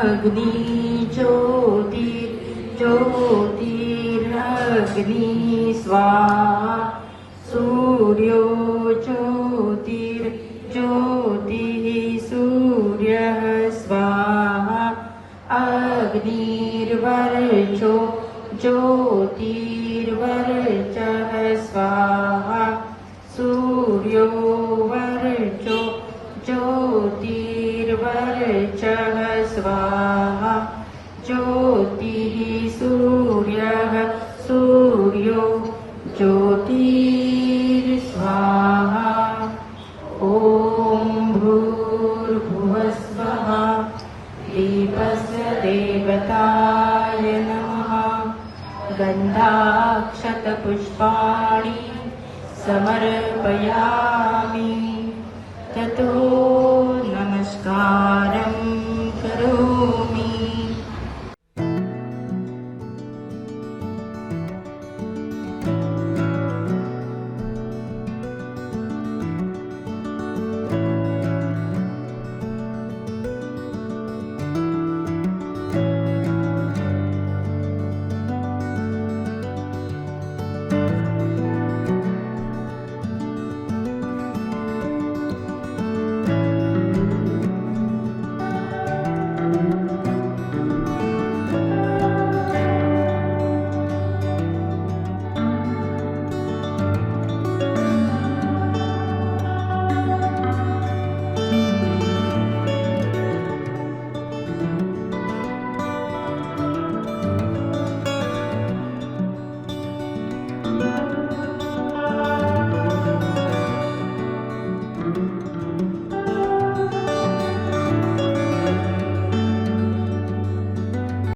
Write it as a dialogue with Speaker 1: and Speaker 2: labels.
Speaker 1: अग्नि ज्योतिर् ज्योतिरग्नि स्वाहा सूर्यो ज्योतिर् ज्योतिः सूर्यः स्वाहा अग्निर्वर्चो ज्योतिर्वर्चः स्वाहा सूर्यो वर्चो ज्योतिर्वर्चः स्वाहा ज्योतिः सूर्यः सूर्यो ज्योतिर्स्वाहा ॐ भूर्भुवस्वः दीपस्य देवताय नमः गन्धाक्षतपुष्पाणि समर्पयामि ततो नमस्कारं